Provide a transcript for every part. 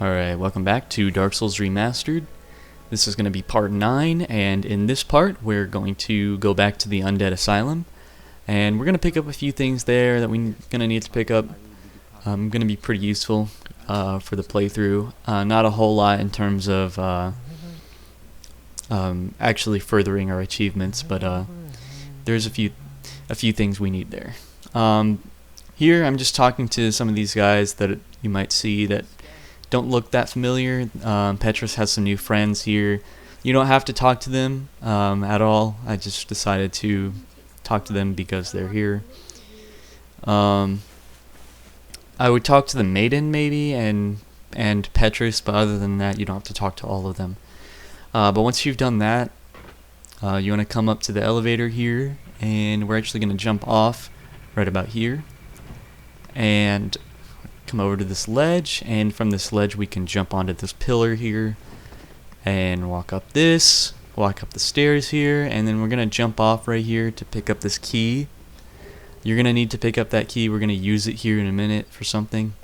Alright, welcome back to Dark Souls Remastered. This is going to be part 9, and in this part we're going to go back to the Undead Asylum. And we're going to pick up a few things there that we're going to need to pick up. Going to be pretty useful for the playthrough. Not a whole lot in terms of actually furthering our achievements, but there's a few things we need there. Here I'm just talking to some of these guys that you might see that don't look that familiar. Petrus has some new friends here. You don't have to talk to them at all. I just decided to talk to them because they're here. I would talk to the maiden maybe and Petrus, but other than that you don't have to talk to all of them. But once you've done that, you want to come up to the elevator here, and we're actually going to jump off right about here and come over to this ledge, and from this ledge we can jump onto this pillar here and walk up the stairs here, and then we're gonna jump off right here to pick up this key. You're gonna need to pick up that key. We're gonna use it here in a minute for something,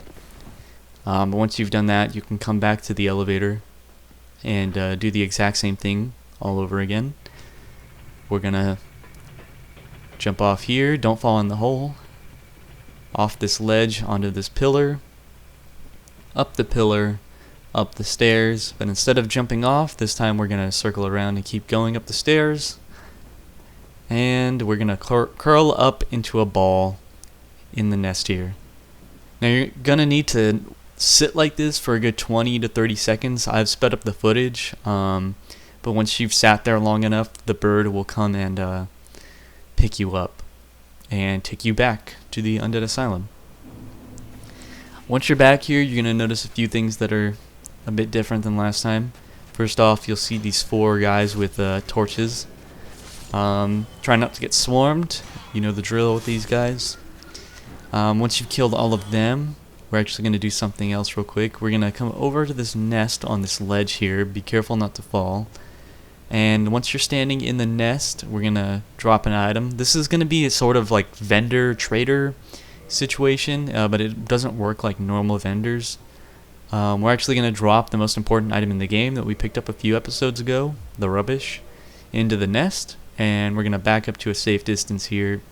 but once you've done that you can come back to the elevator and do the exact same thing all over again. We're gonna jump off here, don't fall in the hole, off this ledge onto this pillar, up the pillar, up the stairs, but instead of jumping off, this time we're going to circle around and keep going up the stairs, and we're going to curl up into a ball in the nest here. Now you're going to need to sit like this for a good 20 to 30 seconds. I've sped up the footage, but once you've sat there long enough, the bird will come and pick you up and take you back to the Undead Asylum. Once you're back here, you're going to notice a few things that are a bit different than last time. First off, you'll see these 4 guys with torches. Try not to get swarmed. You know the drill with these guys. Once you've killed all of them, we're actually going to do something else real quick. We're going to come over to this nest on this ledge here. Be careful not to fall. And once you're standing in the nest, we're going to drop an item. This is going to be a sort of like vendor-trader situation, but it doesn't work like normal vendors. We're actually going to drop the most important item in the game that we picked up a few episodes ago, the rubbish, into the nest. And we're going to back up to a safe distance here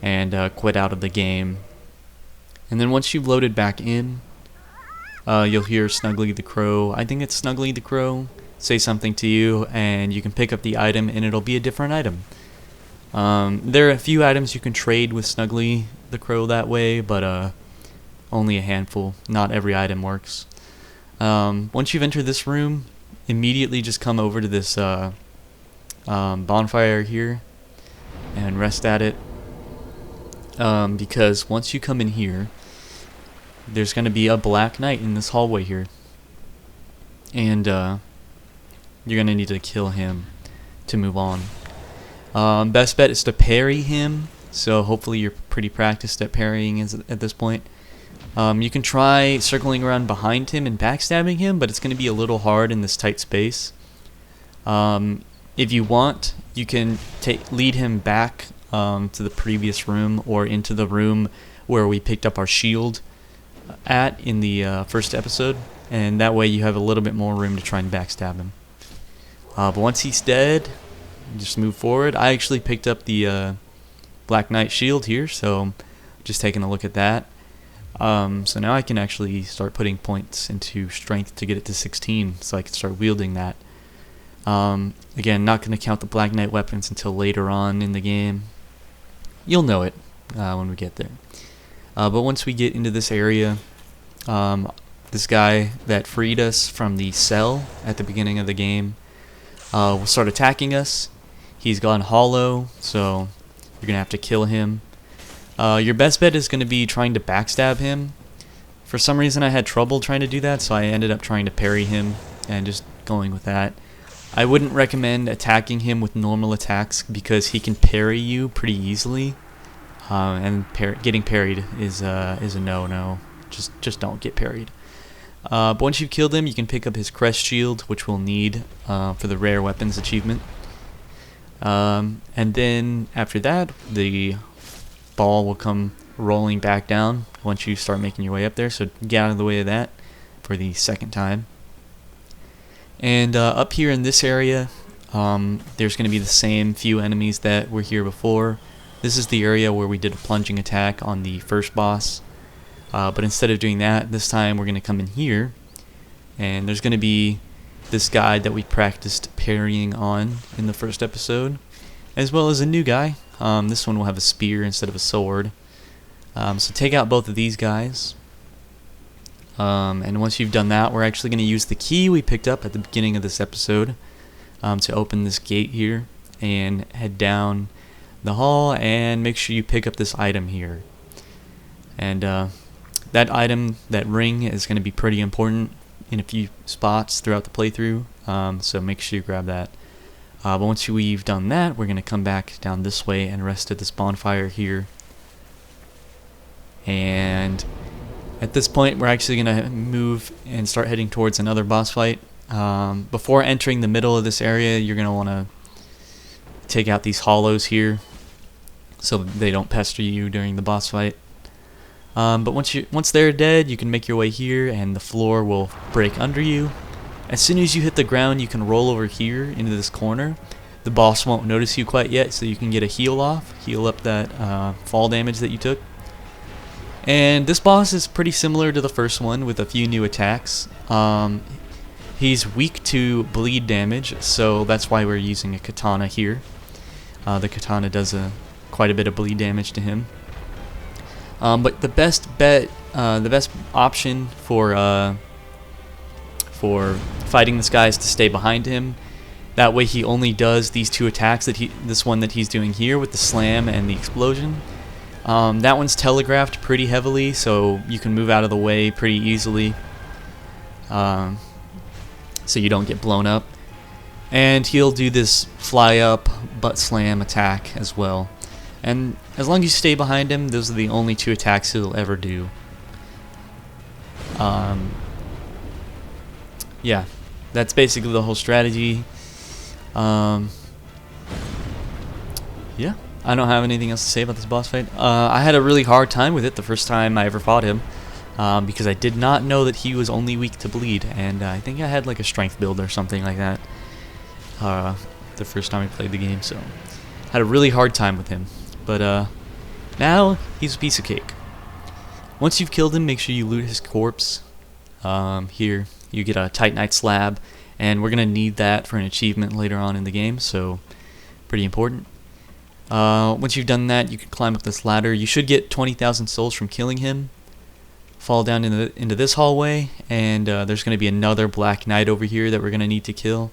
and quit out of the game. And then once you've loaded back in, you'll hear Snuggly the Crow. I think it's Snuggly the Crow. Say something to you, and you can pick up the item, and it'll be a different item. There are a few items you can trade with Snuggly the Crow that way, but only a handful. Not every item works. Once you've entered this room, immediately just come over to this bonfire here and rest at it, because once you come in here, there's going to be a black knight in this hallway here, and you're going to need to kill him to move on. Best bet is to parry him, so hopefully you're pretty practiced at parrying at this point. You can try circling around behind him and backstabbing him, but it's going to be a little hard in this tight space. If you want, you can lead him back to the previous room, or into the room where we picked up our shield at in the first episode, and that way you have a little bit more room to try and backstab him. But once he's dead, just move forward. I actually picked up the Black Knight shield here, so just taking a look at that. So now I can actually start putting points into strength to get it to 16, so I can start wielding that. Again, not going to count the Black Knight weapons until later on in the game. You'll know it when we get there. But once we get into this area, this guy that freed us from the cell at the beginning of the game will start attacking us. He's gone hollow, so you're going to have to kill him. Your best bet is going to be trying to backstab him. For some reason I had trouble trying to do that, so I ended up trying to parry him and just going with that. I wouldn't recommend attacking him with normal attacks because he can parry you pretty easily, and getting parried is a no-no. Just don't get parried. But once you've killed him, you can pick up his Crest shield, which we'll need for the rare weapons achievement. And then after that, the ball will come rolling back down once you start making your way up there, so get out of the way of that. for the second time. And up here in this area, there's going to be the same few enemies that were here before. This is the area where we did a plunging attack on the first boss. But instead of doing that, this time we're going to come in here, and there's going to be this guy that we practiced parrying on in the first episode, as well as a new guy. This one will have a spear instead of a sword. So take out both of these guys. And once you've done that, we're actually going to use the key we picked up at the beginning of this episode to open this gate here and head down the hall and make sure you pick up this item here. And that item, that ring, is going to be pretty important in a few spots throughout the playthrough, so make sure you grab that. But once we've done that, we're going to come back down this way and rest at this bonfire here. And at this point, we're actually going to move and start heading towards another boss fight. Before entering the middle of this area, you're going to want to take out these hollows here so they don't pester you during the boss fight. But once they're dead, you can make your way here and the floor will break under you. As soon as you hit the ground, you can roll over here into this corner. The boss won't notice you quite yet, so you can get a heal off, heal up that fall damage that you took. And this boss is pretty similar to the first one with a few new attacks. He's weak to bleed damage, so that's why we're using a katana here. The katana does quite a bit of bleed damage to him. But the best option for fighting this guy is to stay behind him. That way he only does these two attacks this one that he's doing here with the slam and the explosion. That one's telegraphed pretty heavily, so you can move out of the way pretty easily, so you don't get blown up. And he'll do this fly up butt slam attack as well. And as long as you stay behind him, those are the only two attacks he'll ever do. Yeah, that's basically the whole strategy. Yeah, I don't have anything else to say about this boss fight. I had a really hard time with it the first time I ever fought him, because I did not know that he was only weak to bleed, and I think I had like a strength build or something like that the first time I played the game, so I had a really hard time with him. But now he's a piece of cake. Once you've killed him, make sure you loot his corpse. Here you get a Titanite slab, and we're gonna need that for an achievement later on in the game, so pretty important. Once you've done that, you can climb up this ladder. You should get 20,000 souls from killing him. Fall down into this hallway, and there's going to be another Black Knight over here that we're going to need to kill.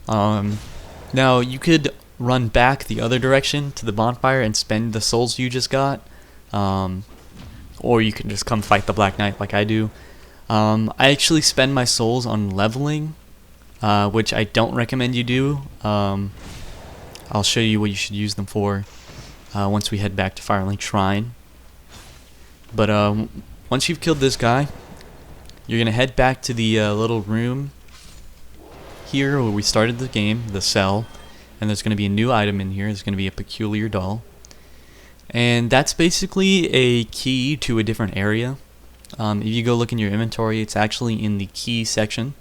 Now, you could run back the other direction to the bonfire and spend the souls you just got, or you can just come fight the Black Knight like I do. I actually spend my souls on leveling, which I don't recommend you do. I'll show you what you should use them for once we head back to Firelink Shrine. But once you've killed this guy, you're going to head back to the little room here where we started the game, the cell. And there's going to be a new item in here. There's going to be a peculiar doll. And that's basically a key to a different area. If you go look in your inventory, it's actually in the key section.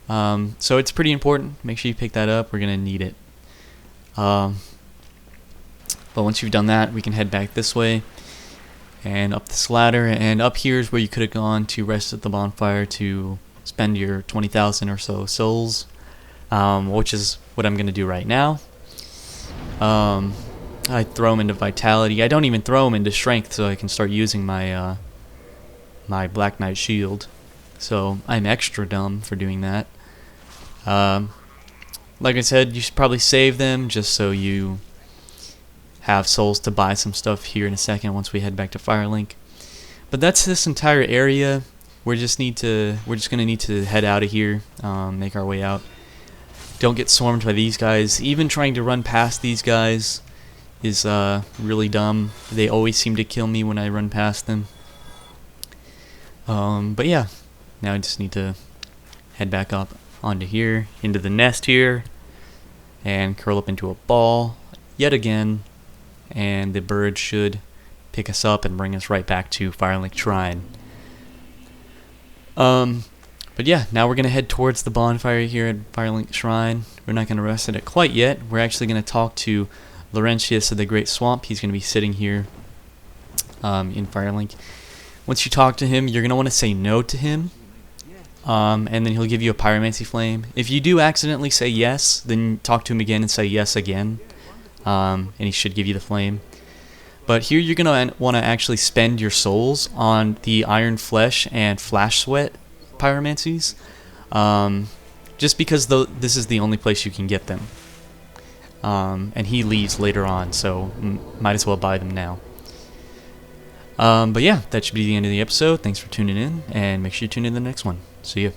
So it's pretty important. Make sure you pick that up. We're going to need it. But once you've done that, we can head back this way and up this ladder, and up here is where you could have gone to rest at the bonfire to spend your 20,000 or so souls, which is what I'm going to do right now. I throw them into vitality. I don't even throw them into strength, so I can start using my my Black Knight shield. So I'm extra dumb for doing that. Like I said, you should probably save them just so you have souls to buy some stuff here in a second once we head back to Firelink. But that's this entire area. We're just going to need to head out of here, make our way out. Don't get swarmed by these guys. Even trying to run past these guys is really dumb. They always seem to kill me when I run past them. But yeah, now I just need to head back up onto here, into the nest here, and curl up into a ball yet again, and the bird should pick us up and bring us right back to Firelink Shrine. But yeah, now we're going to head towards the bonfire here at Firelink Shrine. We're not going to rest at it quite yet. We're actually going to talk to Laurentius of the Great Swamp. He's going to be sitting here in Firelink. Once you talk to him, you're going to want to say no to him. And then he'll give you a pyromancy flame. If you do accidentally say yes, then talk to him again and say yes again. And he should give you the flame. But here you're going to want to actually spend your souls on the Iron Flesh and Flash Sweat Pyromancies. Just because this is the only place you can get them. And he leaves later on, so might as well buy them now. But yeah, that should be the end of the episode. Thanks for tuning in, and make sure you tune in to the next one. See ya.